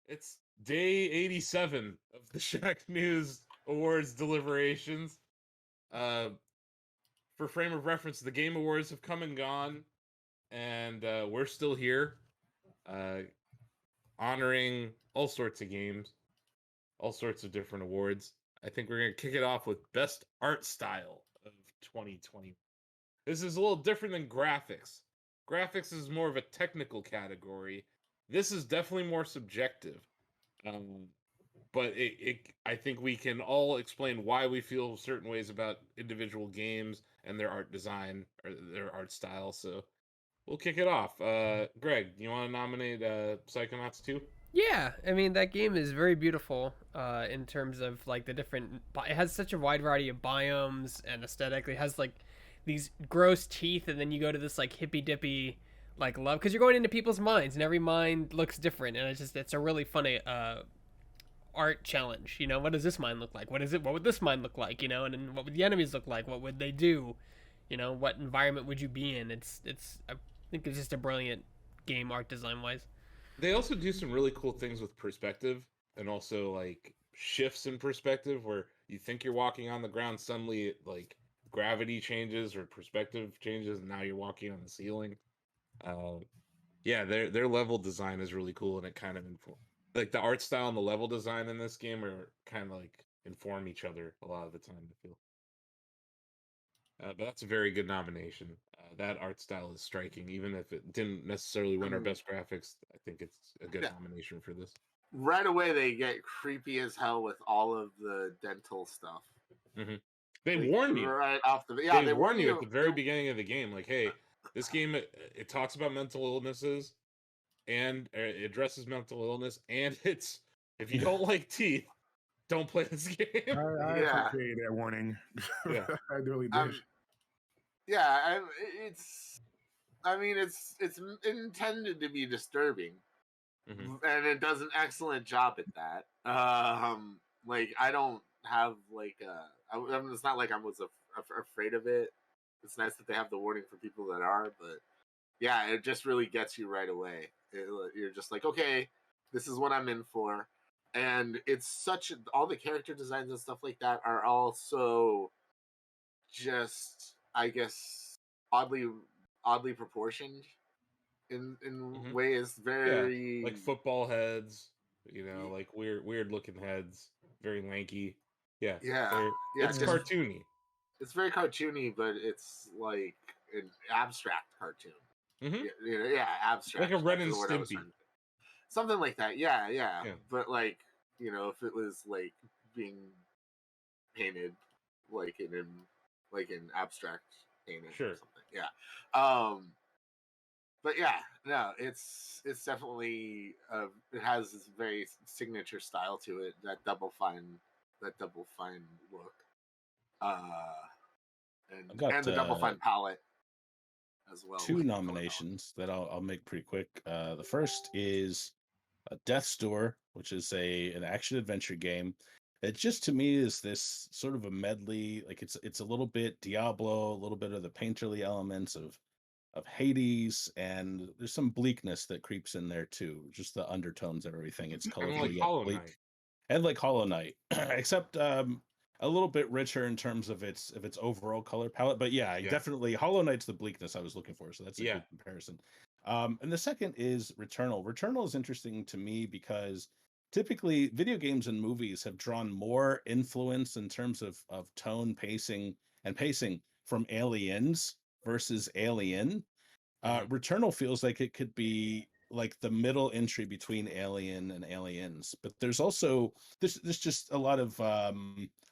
It's day 87 of the Shacknews Awards deliberations. Uh, for frame of reference, the Game Awards have come and gone, and we're still here, uh, honoring all sorts of games, all sorts of different awards. I think we're going to kick it off with Best Art Style of 2020. This is a little different than graphics. Graphics is more of a technical category. This is definitely more subjective. Um, but I think we can all explain why we feel certain ways about individual games and their art design or their art style. So we'll kick it off. Greg, you want to nominate Psychonauts 2? Yeah, I mean that game is very beautiful in terms of like the different. It has such a wide variety of biomes and aesthetic. It has like these gross teeth, and then you go to this like hippy dippy like love because you're going into people's minds, and every mind looks different, and it's a really funny art challenge. You know, what does this mind look like? What is it? What would this mind look like? You know, and then what would the enemies look like? What would they do? You know, what environment would you be in? It's I think it's just a brilliant game art design wise. They also do some really cool things with perspective and also like shifts in perspective where you think you're walking on the ground, suddenly like gravity changes or perspective changes, and now you're walking on the ceiling. Uh, yeah, their level design is really cool, and it kind of like the art style and the level design in this game are kind of like inform each other a lot of the time. I feel, but that's a very good nomination. That art style is striking, even if it didn't necessarily win our best graphics. I think it's a good Yeah. nomination for this. Right away, they get creepy as hell with all of the dental stuff. Mm-hmm. They Like, warn you. right off the They warn you at the very beginning of the game, like, "Hey, this game it talks about mental illnesses and it addresses mental illness, and it's if you don't like teeth, don't play this game." I appreciate that warning. Yeah, I really did. Yeah, it's. I mean, it's intended to be disturbing, and it does an excellent job at that. Like I don't have like it's not like I was afraid of it. It's nice that they have the warning for people that are, but yeah, it just really gets you right away. You're just like, okay, this is what I'm in for, and it's such all the character designs and stuff like that are also just, I guess, oddly proportioned in ways very like football heads, you know, like weird looking heads, very lanky. Yeah, it's cartoony. It's very cartoony, but it's like an abstract cartoon. Abstract, like a Ren and Stimpy, something like that. Yeah. But like, you know, if it was like being painted like in abstract painting or something. Yeah. But yeah, no, it's definitely it has this very signature style to it. That double fine look, and the double fine palette as well. Two nominations that I'll make pretty quick. The first is Death's Door, which is an action adventure game. It just to me is this sort of a medley. Like it's a little bit Diablo, a little bit of the painterly elements of Hades, and there's some bleakness that creeps in there too. Just the undertones of everything. It's colorful yet bleak, and like Hollow Knight, except a little bit richer in terms of its overall color palette. But yeah, definitely Hollow Knight's the bleakness I was looking for. So that's a good comparison. And the second is Returnal. Returnal is interesting to me because typically video games and movies have drawn more influence in terms of tone, pacing from Aliens versus Alien. Returnal feels like it could be like the middle entry between Alien and Aliens, but there's also there's just a lot of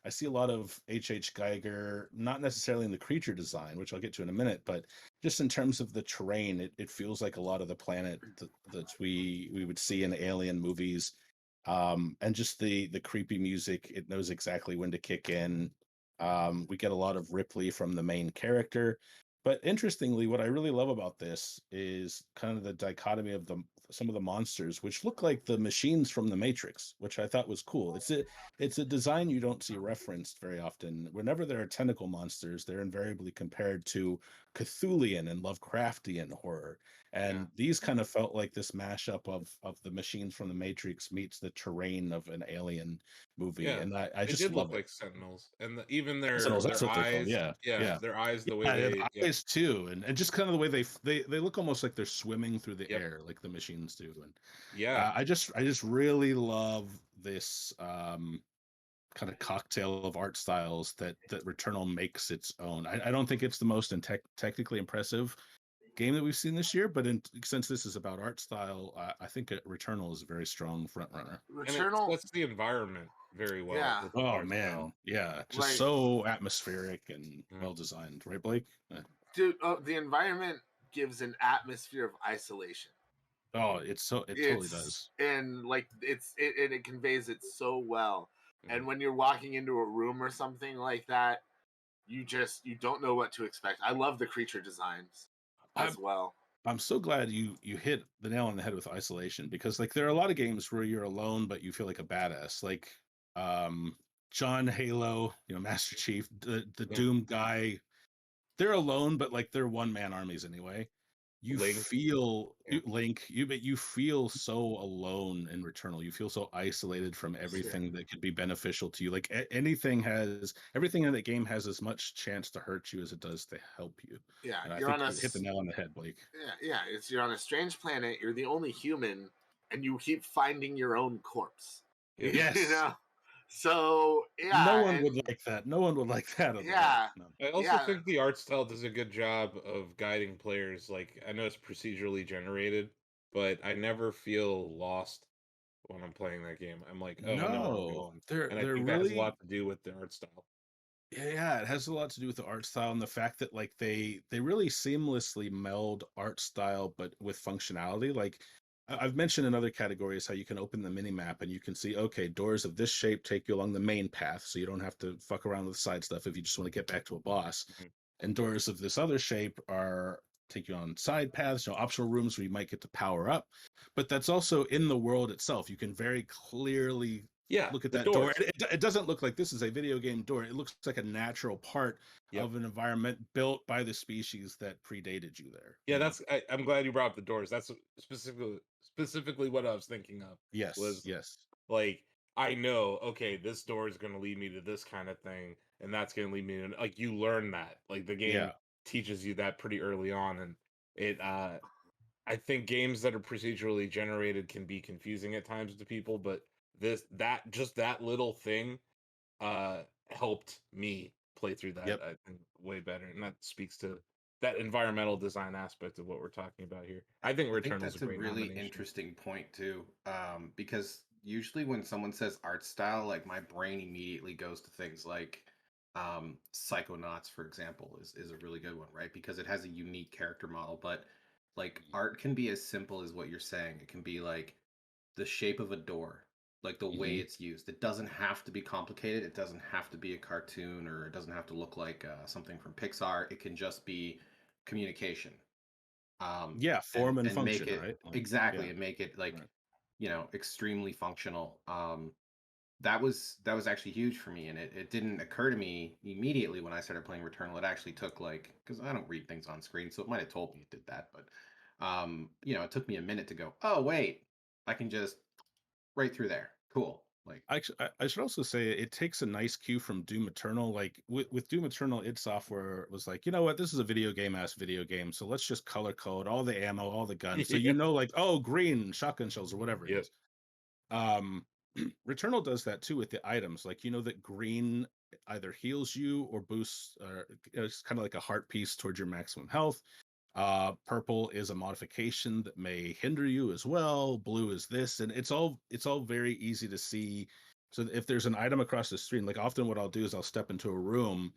I see a lot of H.H. Geiger, not necessarily in the creature design, which I'll get to in a minute, but just in terms of the terrain, it feels like a lot of the planet that we would see in Alien movies, and just the creepy music. It knows exactly when to kick in. We get a lot of Ripley from the main character. But interestingly, what I really love about this is kind of the dichotomy of some of the monsters, which look like the machines from the Matrix, which I thought was cool. It's a design you don't see referenced very often. Whenever there are tentacle monsters, they're invariably compared to Cthulhian and Lovecraftian horror. And these kind of felt like this mashup of the machines from the Matrix meets the terrain of an alien movie. Yeah, And I they just did love look it. like sentinels, and even Sentinels, that's their what they're called. eyes. Yeah, Yeah, yeah. their eyes, the way Yeah, they have they. eyes too, and just kind of the way they look almost like they're swimming through the Yep. air, like the machines do. And Yeah, I just really love this kind of cocktail of art styles that Returnal makes its own. I don't think it's the most technically impressive game that we've seen this year, but since this is about art style, I think Returnal is a very strong front runner. and it Returnal, sets the environment very well. Yeah. With the Oh art man, style. yeah, just Like- so atmospheric and Yeah. well designed, right, Blake? dude, the environment gives an atmosphere of isolation. Oh, it totally does. And like it conveys it so well. Mhm. And when you're walking into a room or something like that, you don't know what to expect. I love the creature designs as well. I'm so glad you hit the nail on the head with isolation, because like there are a lot of games where you're alone but you feel like a badass, like John Halo, Master Chief, the Yeah. Doom guy. They're alone, but like they're one man armies anyway. You Link. feel Yeah. Link, you feel so alone in Returnal. You feel so isolated from everything that could be beneficial to you. Like everything in that game has as much chance to hurt you as it does to help you. Yeah, And I you're think on a you hit the nail on the head, Blake. yeah. You're on a strange planet. You're the only human, and you keep finding your own corpse. Yes. You know. So yeah, No one would like that. No one would like that. Yeah. No. I also Yeah. think the art style does a good job of guiding players. Like, I know it's procedurally generated, but I never feel lost when I'm playing that game. I'm like, oh, I know where I'm No, going. they're And I they're think that has a really lot to do with the art style. yeah, it has a lot to do with the art style and the fact that like they really seamlessly meld art style but with functionality. Like I've mentioned in other categories how you can open the mini map and you can see, okay, doors of this shape take you along the main path, so you don't have to fuck around with side stuff if you just want to get back to a boss. Mhm. And doors of this other shape take you on side paths, optional rooms where you might get to power up. But that's also in the world itself. You can very clearly look at the that door. doors. It doesn't look like this is a video game door. It looks like a natural part Yep. of an environment built by the species that predated you there. Yeah, I'm glad you brought up the doors. That's specifically what I was thinking of. Yes. Was yes. like, I know, okay, this door is going to lead me to this kind of thing, and that's going to lead me to, like, you learn that. Like, the game teaches you that pretty early on, and it I think games that are procedurally generated can be confusing at times to people, but that little thing helped me play through that, I think, way better, and that speaks to that environmental design aspect of what we're talking about here. I think Returnal is that's a great really nomination. interesting point too, because usually when someone says art style, like my brain immediately goes to things like Psychonauts, for example, is a really good one, right? Because it has a unique character model, but like art can be as simple as what you're saying. It can be like the shape of a door, like the way it's used. It doesn't have to be complicated. It doesn't have to be a cartoon, or it doesn't have to look like something from Pixar. It can just be communication. Form and function, make it right? exactly, and make it like extremely functional. That was actually huge for me, and it didn't occur to me immediately when I started playing Returnal. It actually took because I don't read things on screen, so it might have told me it did that, but it took me a minute to go, oh wait, I can just right through there. Cool. Like I should also say it takes a nice cue from Doom Eternal. Like with Doom Eternal, id Software was like, you know what, this is a video game, so let's just color code all the ammo, all the guns, so like, oh, green shotgun shells or whatever it is. Returnal does that too with the items. Like, that green either heals you or boosts, it's kind of like a heart piece towards your maximum health. Purple is a modification that may hinder you as well. Blue is this, and it's all very easy to see. So if there's an item across the screen, like often what I'll do is I'll step into a room.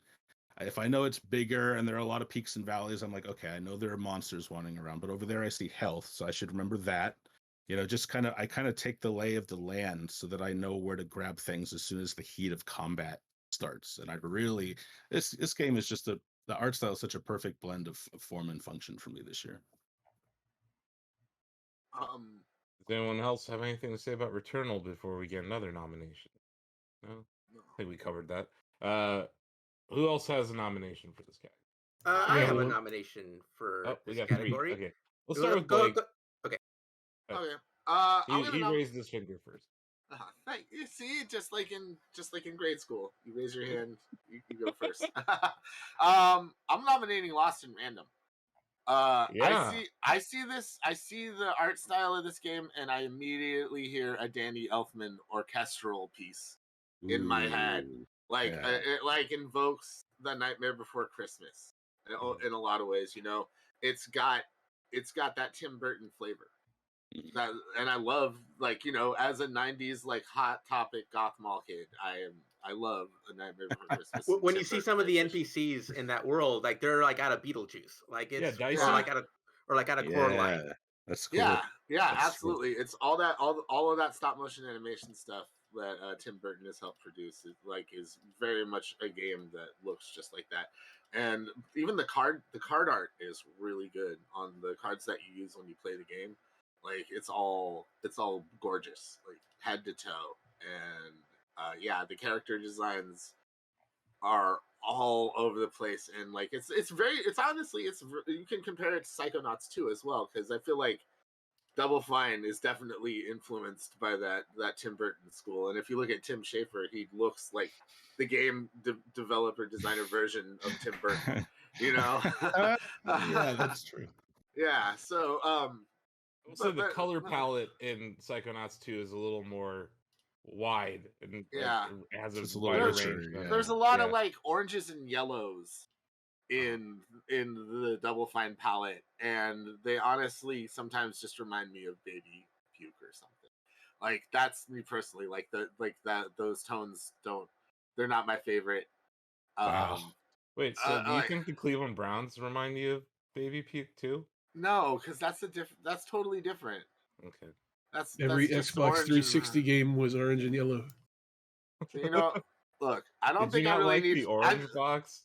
If I know it's bigger and there are a lot of peaks and valleys, I'm like, okay, I know there are monsters wandering around, but over there I see health, so I should remember that. Just I kind of take the lay of the land so that I know where to grab things as soon as the heat of combat starts. And I really, this game is just the art style is such a perfect blend of form and function for me this year. Does anyone else have anything to say about Returnal before we get another nomination? No, I think we covered that. Who else has a nomination for this guy? I have a nomination for we this got category. 3. Okay, let's start with Blake. Okay. Okay. He raised his finger first. You see, just like in grade school, you raise your hand, you go first. I'm nominating Lost in Random. Yeah. I see the art style of this game, and I immediately hear a Danny Elfman orchestral piece in my head. Like it like invokes The Nightmare Before Christmas in a lot of ways. You know, it's got that Tim Burton flavor. That, and I love, like, you know, as a 90s like hot topic goth mall kid, I love A Nightmare Before Christmas. When you see some of the NPCs in that world, like they're like out of Beetlejuice, like it's or like out of Coraline. That's cool. Yeah, That's absolutely. Cool. It's all of that stop motion animation stuff that Tim Burton has helped produce. Is very much a game that looks just like that. And even the card art is really good on the cards that you use when you play the game. Like it's all gorgeous, like head to toe. And the character designs are all over the place, and like it's honestly you can compare it to Psychonauts 2 as well, because I feel like Double Fine is definitely influenced by that Tim Burton school. And if you look at Tim Schafer, he looks like the game developer designer version of Tim Burton. You know? Yeah, that's true. Yeah. So also the color palette in Psychonauts 2 is a little more wide, and it has a wider range. There's a lot of like oranges and yellows in the Double Fine palette, and they honestly sometimes just remind me of Baby Puke or something. Like that's me personally. Like those tones they're not my favorite. Wow. Wait, so do you think the Cleveland Browns remind you of Baby Puke too? No, because that's totally different. Okay. Every Xbox 360 game was orange and yellow. You know, look, I don't think I really need the orange box.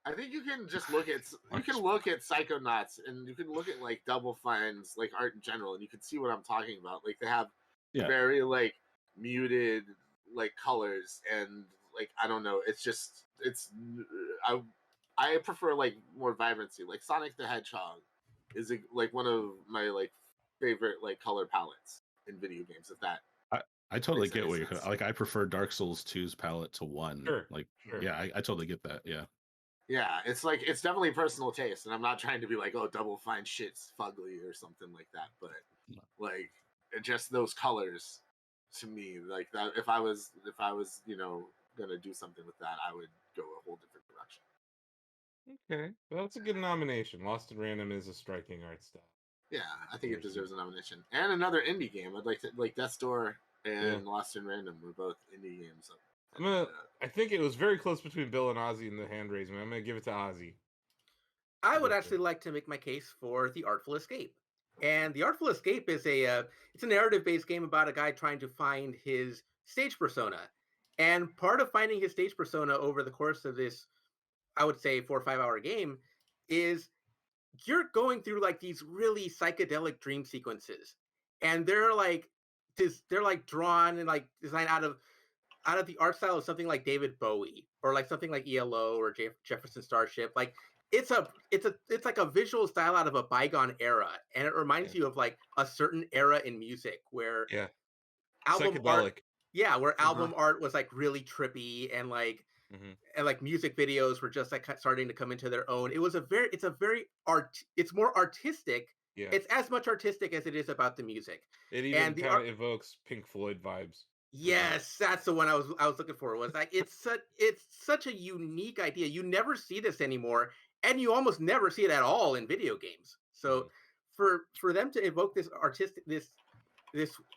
I think you can just look at Psychonauts, and you can look at like Double Fine's like art in general, and you can see what I'm talking about. Like they have very like muted like colors, and like I don't know, I prefer like more vibrancy. Like Sonic the Hedgehog is like one of my like favorite like color palettes in video games. I totally get what you're like. I prefer Dark Souls 2's palette to 1. Sure. Yeah, I totally get that. Yeah. Yeah, it's like it's definitely personal taste, and I'm not trying to be like, oh, Double Fine shit's fugly or something like that. But like, just those colors to me, like that. If I was, you know, gonna do something with that, I would go a whole different direction. Okay, well, that's a good nomination. Lost in Random is a striking art style. Yeah, I think it deserves a nomination. And another indie game. I'd like to Death's Door and Lost in Random were both indie games. I think it was very close between Bill and Ozzy in the hand raising. I'm gonna give it to Ozzy. I would actually like to make my case for The Artful Escape. And The Artful Escape is it's a narrative-based game about a guy trying to find his stage persona. And part of finding his stage persona over the course of this, I would say 4 or 5 hour game, is you're going through like these really psychedelic dream sequences. And they're like drawn and like designed out of the art style of something like David Bowie or like something like ELO or Jefferson Starship. Like it's like a visual style out of a bygone era, and it reminds you of like a certain era in music where album art, where album art was like really trippy, and like and like music videos were just like starting to come into their own. It's more artistic. Yeah. It's as much artistic as it is about the music. It even kind of evokes Pink Floyd vibes. Yes, that's the one I was looking for. Was like it's such a unique idea. You never see this anymore, and you almost never see it at all in video games. So for them to evoke this artistic this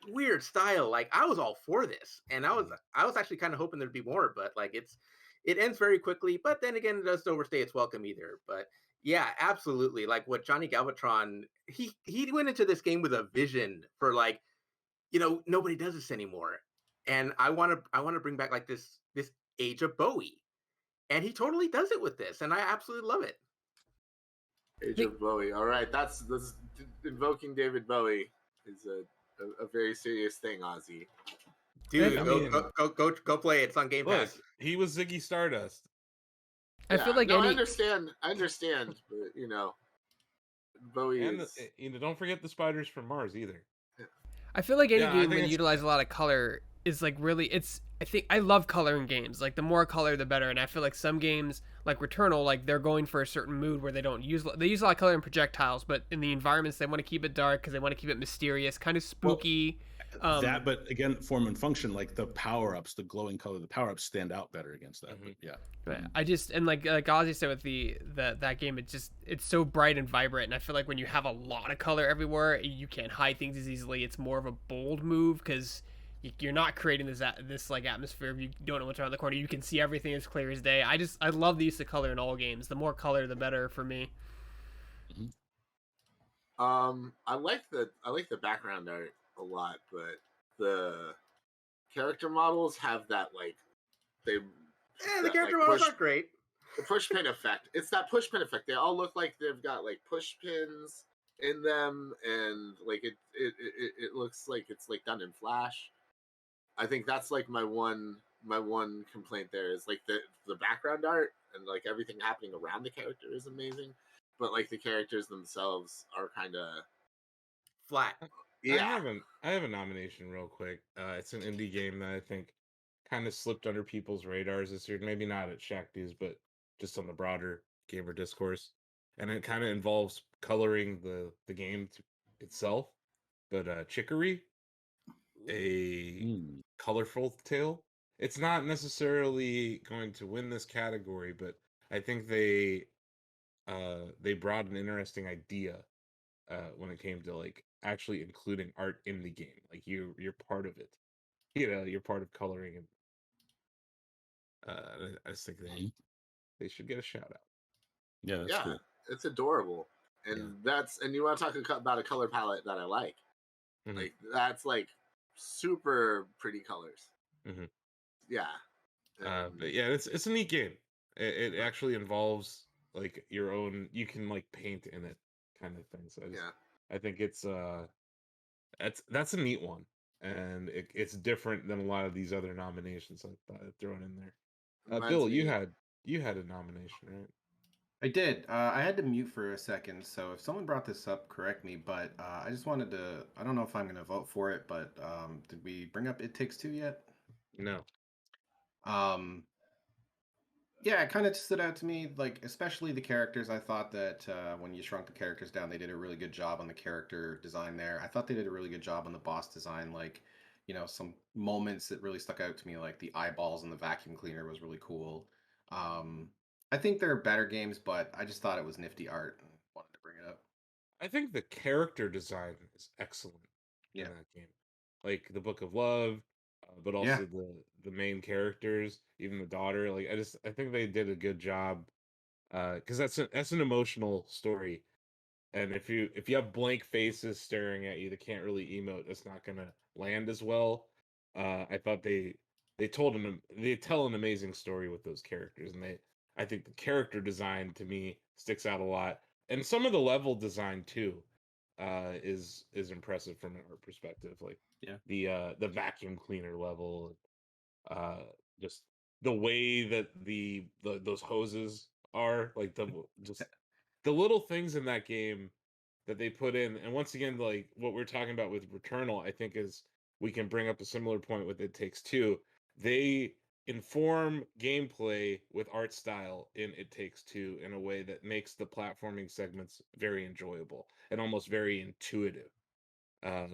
weird style, like I was all for this, and I was actually kind of hoping there'd be more, but like it ends very quickly. But then again, it doesn't overstay its welcome either. But yeah, absolutely. Like what Johnny Galvatron, he went into this game with a vision for like, you know, nobody does this anymore. And I want to bring back like this age of Bowie, and he totally does it with this, and I absolutely love it. Age of Bowie. All right, that's invoking David Bowie. is a very serious thing, Ozzy. Dude, I go, mean, go play it. It's on Game look, Pass. he was Ziggy Stardust. I feel like I understand, but you know, Bowie And is. don't forget the spiders from Mars either. I feel like any Yeah, I game think when you it's utilize a lot of color is like really I think I love color in games. Like the more color the better, and I feel like some games like Returnal, like they're going for a certain mood where they use a lot of color in projectiles, but in the environments they want to keep it dark because they want to keep it mysterious, kind of spooky. That, but again, form and function, like the power-ups, the glowing color, the power-ups stand out better against that. But yeah. But I just, and like Ozzy said with that game, it's so bright and vibrant, and I feel like when you have a lot of color everywhere, you can't hide things as easily. It's more of a bold move because you're not creating this like atmosphere. If you don't know what's around the corner, you can see everything as clear as day. I love the use of color in all games. The more color, the better for me. I like the background art a lot, but the character models have that like the character models aren't great. The push pin effect. It's that push pin effect. They all look like they've got like push pins in them, and like it looks like it's like done in Flash. I think that's like my one complaint there is like the background art and like everything happening around the character is amazing, but like the characters themselves are kind of flat. Yeah, I have a nomination real quick. It's an indie game that I think kind of slipped under people's radars this year. Maybe not at Shacknews, but just on the broader gamer discourse. And it kind of involves coloring the game itself. But Chicory, a colorful tale. It's not necessarily going to win this category, but I think they brought an interesting idea when it came to like actually including art in the game. Like you're part of it. You know, you're part of coloring it. I just think they should get a shout out. Yeah, that's cool. It's adorable, and you want to talk about a color palette that I like. Like that's like super pretty colors. Yeah, but yeah, it's a neat game. It actually involves like your own. You can like paint in it, kind of thing. So I think it's that's a neat one, and it's different than a lot of these other nominations I've thrown in there. Bill, you had a nomination, right? I did. I had to mute for a second, so if someone brought this up, correct me. But I just wanted to. I don't know if I'm going to vote for it, but did we bring up It Takes Two yet? No. Yeah, it kind of stood out to me, like especially the characters. I thought that when you shrunk the characters down, they did a really good job on the character design there. I thought they did a really good job on the boss design. Like, you know, some moments that really stuck out to me, like the eyeballs and the vacuum cleaner was really cool. I think there are better games, but I just thought it was nifty art and wanted to bring it up. I think the character design is excellent in that game. Like the Book of Love, but also the main characters, even the daughter. Like I think they did a good job because that's an emotional story, and if you have blank faces staring at you that can't really emote, that's not gonna land as well. I thought they tell an amazing story with those characters, and I think the character design to me sticks out a lot, and some of the level design too is impressive from an art perspective. Like the vacuum cleaner level, just the way that those hoses are, like the little things in that game that they put in. And once again, like what we're talking about with Returnal, I think is we can bring up a similar point with It Takes Two. They inform gameplay with art style in It Takes Two in a way that makes the platforming segments very enjoyable and almost very intuitive.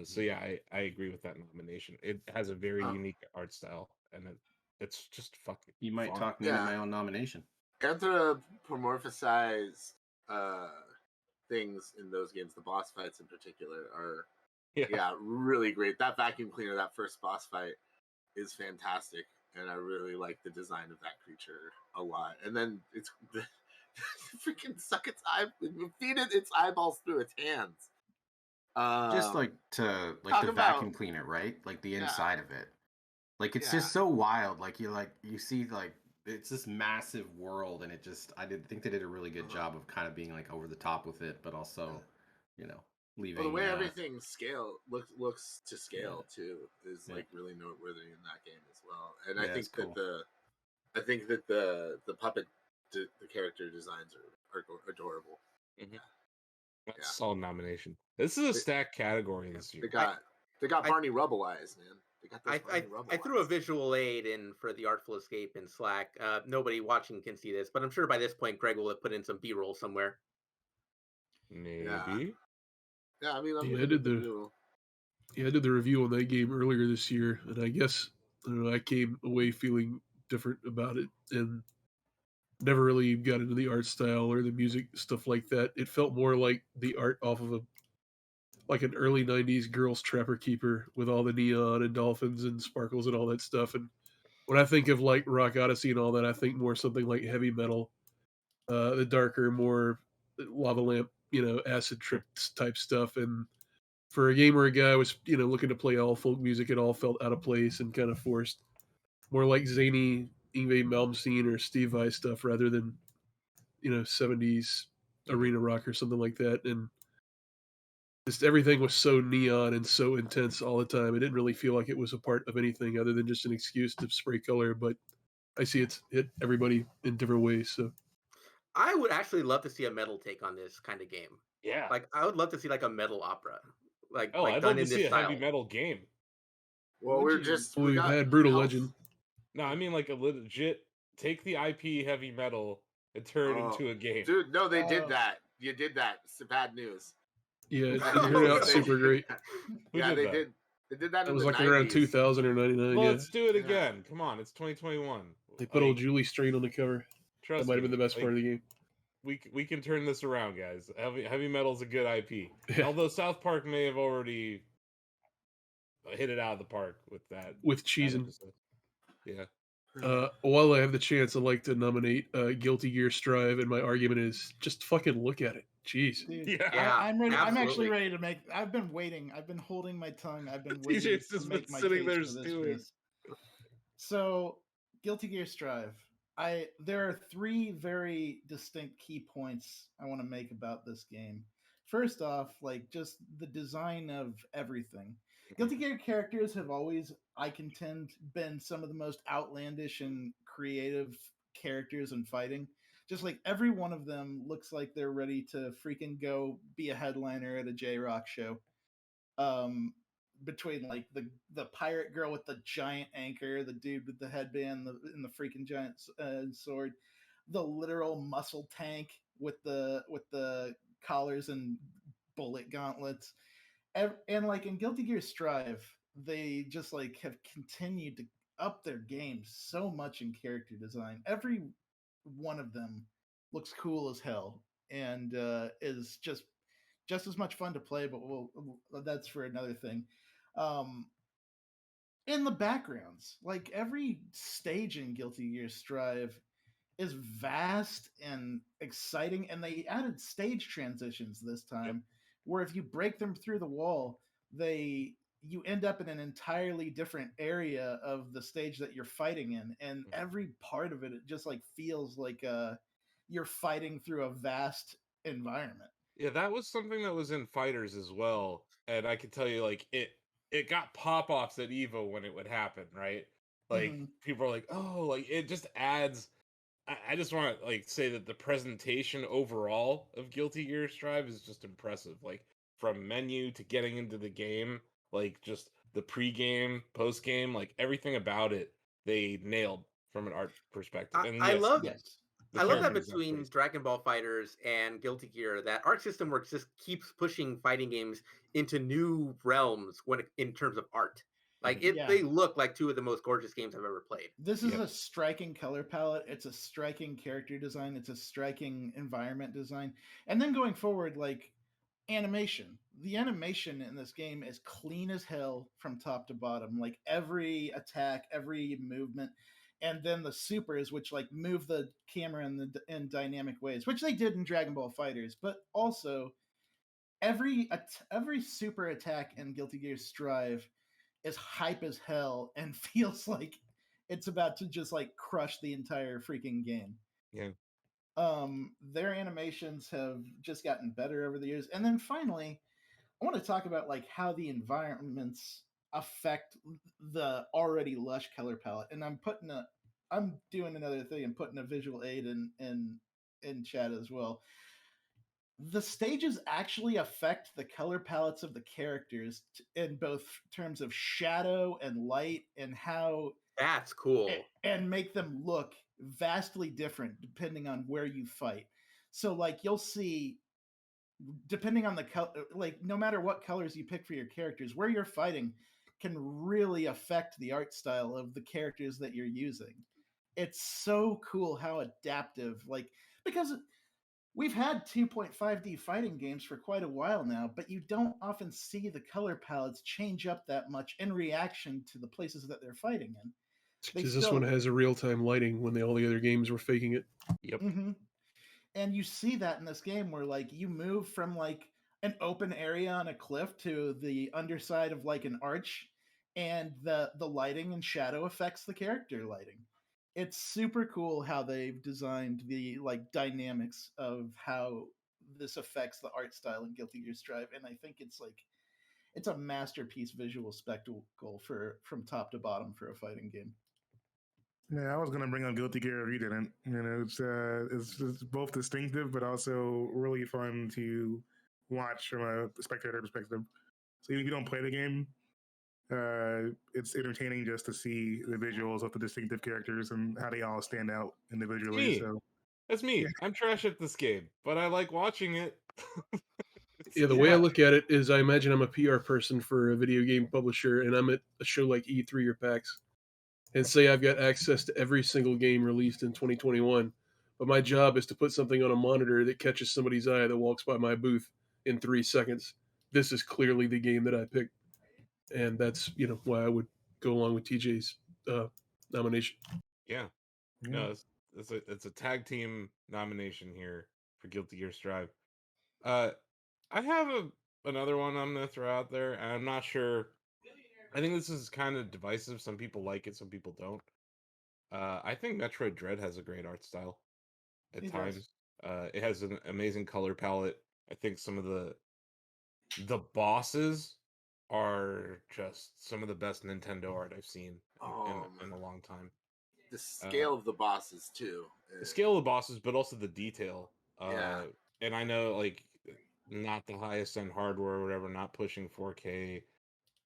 So yeah, I agree with that nomination. It has a very unique art style, and it's just fucking. You might talk me into my own nomination. Anthropomorphized things in those games, the boss fights in particular, are really great. That vacuum cleaner, that first boss fight, is fantastic, and I really like the design of that creature a lot. And then it's freaking suck its eye, feed it its eyeballs through its hands. Just like the vacuum cleaner, right? Like the inside of it. Like it's just so wild. Like you see like it's this massive world, and I think they did a really good job of kind of being like over the top with it, but also, you know, leaving. Well, the way everything looks to scale too is like really noteworthy in that game as well. And I think that the puppet the character designs are adorable. Mm-hmm. That's a solid nomination. This is a stacked category this year. They got Barney Rubble eyes, man. They got those Barney Rubble I threw a visual aid in for the Artful Escape in Slack. Nobody watching can see this, but I'm sure by this point Greg will have put in some B-roll somewhere. Maybe. Yeah, I mean, I did the review on that game earlier this year, and I guess I came away feeling different about it, and never really got into the art style or the music stuff like that. It felt more like the art off of an early '90s Girls Trapper Keeper with all the neon and dolphins and sparkles and all that stuff. And when I think of like Rock Odyssey and all that, I think more something like heavy metal, the darker, more lava lamp, acid trip type stuff. And for a game where a guy was, looking to play all folk music, it all felt out of place and kind of forced. More like zany Yngwie Malmsteen or Steve Vai stuff rather than, 70s arena rock or something like that. And just everything was so neon and so intense all the time. It didn't really feel like it was a part of anything other than just an excuse to spray color. But I see it's hit everybody in different ways. So I would actually love to see a metal take on this kind of game. Yeah. Like I would love to see like a metal opera. I'd done love in to this see a style. heavy metal game. Well, we've had Brutal Legend. No, I mean like a legit take the IP heavy metal and turn it into a game. Dude, no, they did that. You did that. It's bad news. Yeah, it turned out super great. Yeah, they did. They did that. It was in like the around 90s. 2000 or 99. Well, yeah. let's do it again. Come on, it's 2021. They put old Julie Strain on the cover. That might have been the best part of the game. We can turn this around, guys. Heavy metal's a good IP. Yeah. Although South Park may have already hit it out of the park with that. With cheesing. Yeah. While I have the chance, I'd like to nominate Guilty Gear Strive, and my argument is just fucking look at it. Jeez. Dude, yeah, I'm ready. Absolutely. I'm actually ready to make. I've been waiting. I've been holding my tongue. I've been waiting to make my case for this. So, Guilty Gear Strive. There are three very distinct key points I want to make about this game. First off, like just the design of everything. Guilty Gear characters have always, I contend, been some of the most outlandish and creative characters in fighting. Just like every one of them looks like they're ready to freaking go be a headliner at a J-Rock show. Between like the pirate girl with the giant anchor, the dude with the headband and the freaking giant sword, the literal muscle tank with the collars and bullet gauntlets. And like in Guilty Gear Strive, they just like have continued to up their game so much in character design. Every one of them looks cool as hell and is just as much fun to play, but that's for another thing. In the backgrounds, like every stage in Guilty Gear Strive is vast and exciting, and they added stage transitions this time where if you break them through the wall, you end up in an entirely different area of the stage that you're fighting in, and every part of it just like feels like you're fighting through a vast environment. Yeah, that was something that was in Fighters as well, and I can tell you, like it got pop-offs at Evo when it would happen, right? Like people are like, oh, like it just adds. I just want to like say that the presentation overall of Guilty Gear Strive is just impressive. Like from menu to getting into the game, like just the pre-game, post-game, like everything about it, they nailed from an art perspective. And I love that design between Dragon Ball Fighters and Guilty Gear, that Arc System Works just keeps pushing fighting games into new realms in terms of art. Like they look like two of the most gorgeous games I've ever played. This is a striking color palette. It's a striking character design. It's a striking environment design. And then going forward, like animation. The animation in this game is clean as hell from top to bottom. Like every attack, every movement, and then the supers, which like move the camera in dynamic ways, which they did in Dragon Ball Fighters, but also every super attack in Guilty Gear Strive is hype as hell and feels like it's about to just like crush the entire freaking game. Yeah. Their animations have just gotten better over the years. And then finally, I want to talk about like how the environments affect the already lush color palette. And I'm doing another thing and putting a visual aid in chat as well. The stages actually affect the color palettes of the characters in both terms of shadow and light, and how That's cool. and make them look vastly different depending on where you fight. So like you'll see, depending on the color, like no matter what colors you pick for your characters, where you're fighting can really affect the art style of the characters that you're using. It's so cool how adaptive, like, because we've had 2.5D fighting games for quite a while now, but you don't often see the color palettes change up that much in reaction to the places that they're fighting in. Because this one has a real-time lighting when all the other games were faking it. Yep. Mm-hmm. And you see that in this game where like you move from like an open area on a cliff to the underside of like an arch, and the lighting and shadow affects the character lighting. It's super cool how they've designed the like dynamics of how this affects the art style in Guilty Gear Strive, and I think it's a masterpiece visual spectacle for from top to bottom for a fighting game. Yeah, I was gonna bring on Guilty Gear if you didn't. You know, it's both distinctive but also really fun to watch from a spectator perspective. So even if you don't play the game, it's entertaining just to see the visuals of the distinctive characters and how they all stand out individually. Me. So That's me. Yeah. I'm trash at this game, but I like watching it. Yeah, the way I look at it is I imagine I'm a PR person for a video game publisher, and I'm at a show like E3 or PAX, and say I've got access to every single game released in 2021, but my job is to put something on a monitor that catches somebody's eye that walks by my booth in 3 seconds. This is clearly the game that I picked, and that's why I would go along with TJ's nomination. Yeah. No, it's a tag team nomination here for Guilty Gear Strive. I have another one I'm gonna throw out there, and I'm not sure. I think this is kind of divisive. Some people like it, some people don't. I think Metroid Dread has a great art style at times. It has an amazing color palette. I think some of the bosses are just some of the best Nintendo art I've seen in a long time. The scale of the bosses too. The scale of the bosses, but also the detail. Yeah. And I know like not the highest end hardware or whatever, not pushing 4K,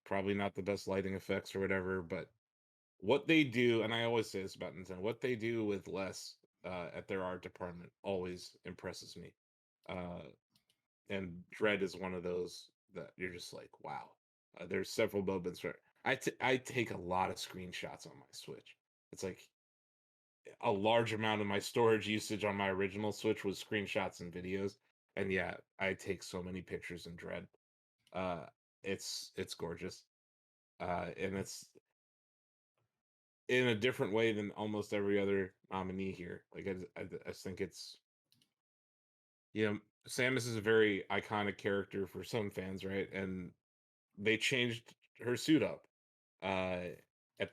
probably not the best lighting effects or whatever, but what they do, and I always say this about Nintendo, what they do with less at their art department always impresses me. And Dread is one of those that you're just like, wow. There's several moments where I take a lot of screenshots on my Switch. It's like a large amount of my storage usage on my original Switch was screenshots and videos. And yeah, I take so many pictures in Dread. It's gorgeous. And it's in a different way than almost every other nominee here. Like I think it's, Samus is a very iconic character for some fans, right? And they changed her suit up, at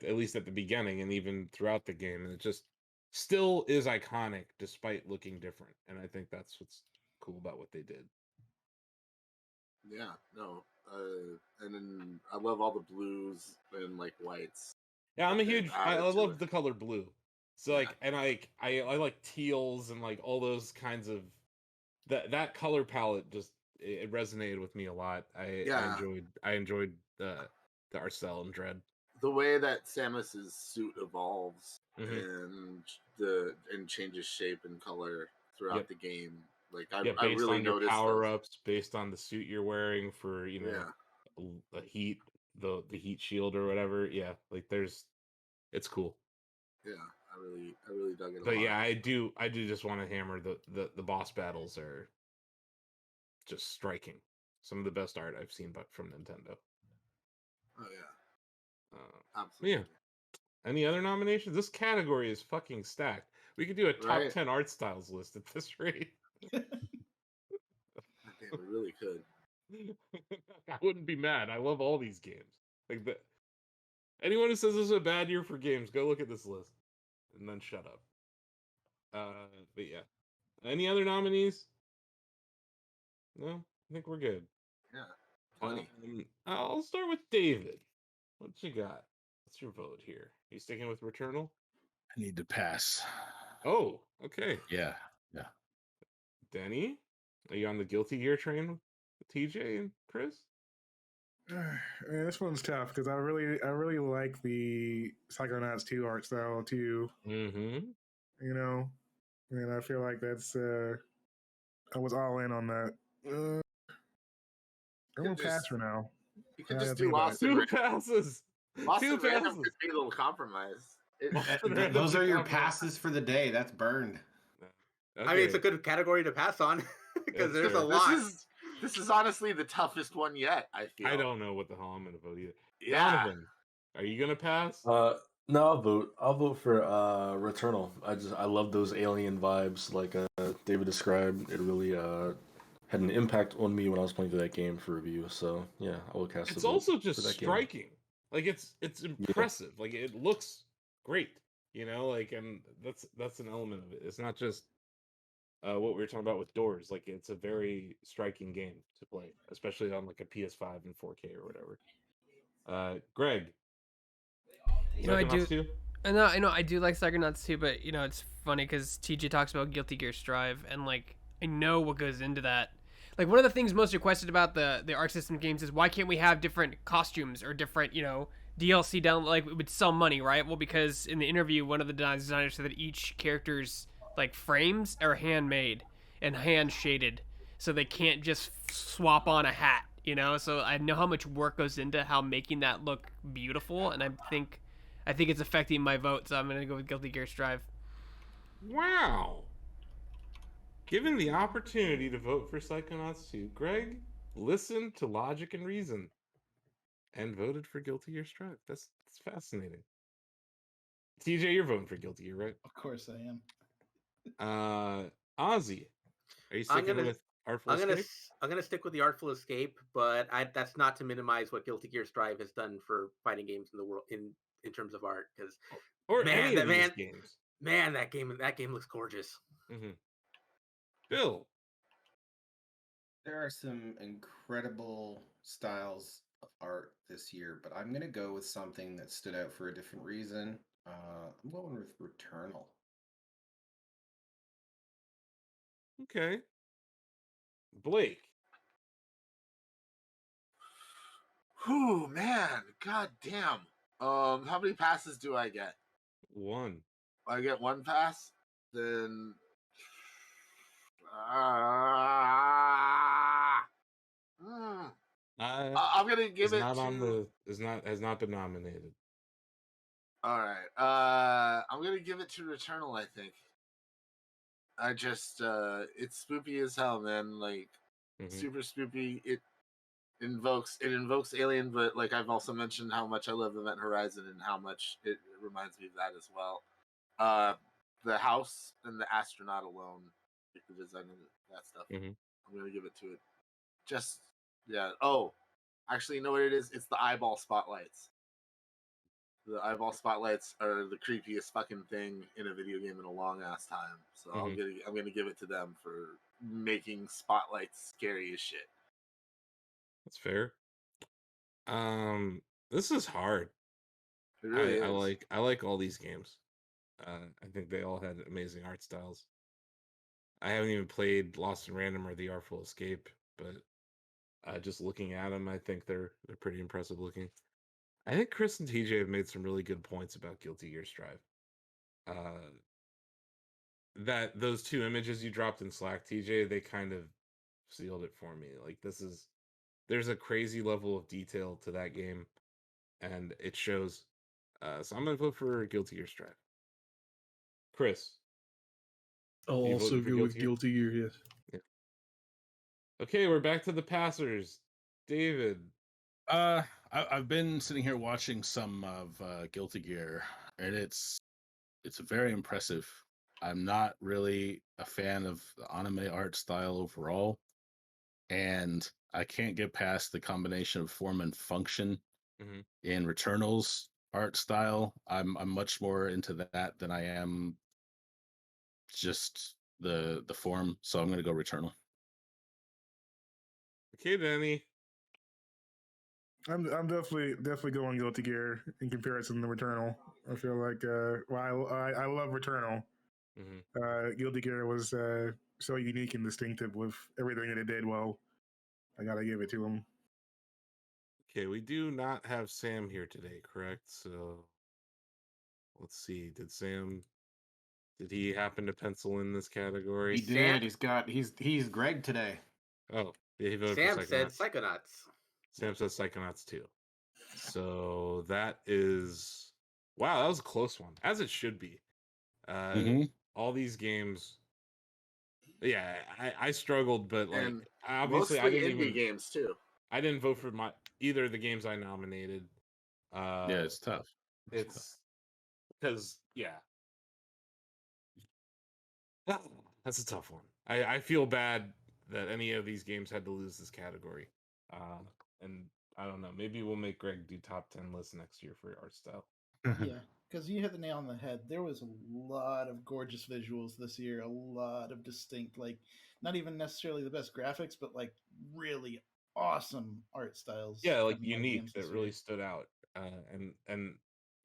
least at the beginning and even throughout the game, and it just still is iconic despite looking different. And I think that's what's cool about what they did. Yeah, no, and then I love all the blues and like whites. Yeah, I'm a huge. I love the color blue. So like, and I like teals and like all those kinds of that color palette. Just it resonated with me a lot. I enjoyed the Arcel and Dread. The way that Samus's suit evolves and changes shape and color throughout the game. Like I really noticed power ups based on the suit you're wearing for the heat, the heat shield or whatever. Yeah, like it's cool. Yeah, I really dug it. But yeah, I do just want to hammer the boss battles are just striking. Some of the best art I've seen, but from Nintendo. Oh yeah, absolutely. Yeah. Any other nominations? This category is fucking stacked. We could do a top 10 art styles list at this rate. Damn, we really could. I wouldn't be mad. I love all these games. Like anyone who says this is a bad year for games, go look at this list and then shut up. But yeah, any other nominees? No, I think we're good. Yeah, 20. I'll start with David. What you got? What's your vote here? You sticking with Returnal? I need to pass. Oh, okay. Yeah. Denny, are you on the Guilty Gear train with TJ and Chris? Man, this one's tough because I really like the Psychonauts 2 art style too. Mm-hmm. You know, and I feel like that's I was all in on that. I'm gonna pass for now. You could I just gotta do think about Lost and Two Random. passes. Lost Two and Random passes. could be a little compromise. Those are your passes for the day. That's burned. Okay. I mean, it's a good category to pass on because That's there's fair. a lot. This is honestly the toughest one yet, I feel. I don't know what the hell I'm gonna vote either. Yeah. Donovan, are you gonna pass? No, I'll vote. I'll vote for Returnal. I love those alien vibes, like David described. It really had an impact on me when I was playing through that game for review. So yeah, I will cast. It's a vote also for just that game. striking. Like it's impressive. Like it looks great. You know, like, and that's an element of it. It's not just what we were talking about with Doors. Like it's a very striking game to play, especially on like a PS5 and 4K or whatever. Greg, You know, I do. Psychonauts 2? I know, I do like Psychonauts too, but you know, it's funny because TJ talks about Guilty Gear Strive, and like I know what goes into that. Like one of the things most requested about the Arc System games is why can't we have different costumes or different DLC down, like it would sell money, right? Well, because in the interview, one of the designers said that each character's like frames are handmade and hand shaded, so they can't just swap on a hat, So I know how much work goes into how making that look beautiful, and I think it's affecting my vote, so I'm gonna go with Guilty Gear Strive. Wow. Given the opportunity to vote for Psychonauts 2, Greg listened to logic and reason and voted for Guilty Gear Strive. That's fascinating. TJ, you're voting for Guilty Gear, right? Of course I am. Ozzy, are you sticking with Artful Escape? I'm gonna stick with the Artful Escape, but that's not to minimize what Guilty Gear Strive has done for fighting games in the world in terms of art. Because Any of these games. Man, that game looks gorgeous. Mm-hmm. Bill, There are some incredible styles of art this year, but I'm gonna go with something that stood out for a different reason. I'm going with Returnal. okay. Blake, Whew, man, god damn. How many passes do I get? 1. I get one pass, then I'm gonna give it to. Has not been nominated. All right. I'm gonna give it to Returnal. I think. I just it's spoopy as hell, man. Like super spoopy. It invokes Alien, but like I've also mentioned how much I love Event Horizon and how much it reminds me of that as well. The house and the astronaut alone, like the design of that stuff. I'm gonna give it to it. Just yeah. Oh, actually, you know what it is? It's the eyeball spotlights. The eyeball spotlights are the creepiest fucking thing in a video game in a long ass time. So I'm gonna give it to them for making spotlights scary as shit. That's fair. This is hard. It really is. I like all these games. I think they all had amazing art styles. I haven't even played Lost in Random or The Artful Escape, but just looking at them, I think they're pretty impressive looking. I think Chris and TJ have made some really good points about Guilty Gear Strive. That those 2 images you dropped in Slack, TJ, they kind of sealed it for me. Like there's a crazy level of detail to that game, and it shows. So I'm gonna vote for Guilty Gear Strive. Chris, I'll you also voting for go with Guilty Gear? Guilty Gear. Yes. Yeah. Okay, we're back to the passers. David. I've been sitting here watching some of Guilty Gear, and it's very impressive. I'm not really a fan of the anime art style overall, and I can't get past the combination of form and function in Returnal's art style. I'm much more into that than I am just the form. So I'm going to go Returnal. Okay, Danny. I'm definitely going Guilty Gear in comparison to Returnal. I feel like while I love Returnal, Guilty Gear was so unique and distinctive with everything that it did well. I gotta give it to him. Okay, we do not have Sam here today, correct? So let's see. Did he happen to pencil in this category? He did. He's Greg today. Oh, yeah, he voted Sam for said Psychonauts. Psychonauts. Sam says Psychonauts too. So that is wow, that was a close one, as it should be. All these games, yeah, I struggled, but like And obviously I mostly didn't indie even games too. I didn't vote for either of the games I nominated. Yeah, it's tough. It's because that's a tough one. I feel bad that any of these games had to lose this category. And I don't know. Maybe we'll make Greg do top 10 lists next year for art style. Yeah, because you hit the nail on the head. There was a lot of gorgeous visuals this year, a lot of distinct, like, not even necessarily the best graphics, but like really awesome art styles. Yeah, like coming out of unique games that this really year. stood out. And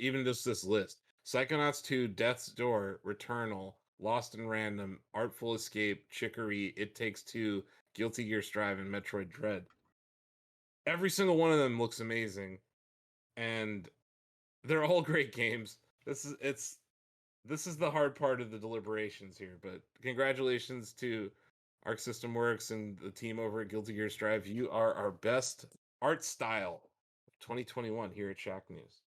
even just this list: Psychonauts 2, Death's Door, Returnal, Lost in Random, Artful Escape, Chicory, It Takes Two, Guilty Gear Strive, and Metroid Dread. Every single one of them looks amazing, and they're all great games. This is the hard part of the deliberations here, but congratulations to Arc System Works and the team over at Guilty Gear Strive. You are our best art style of 2021 here at Shacknews.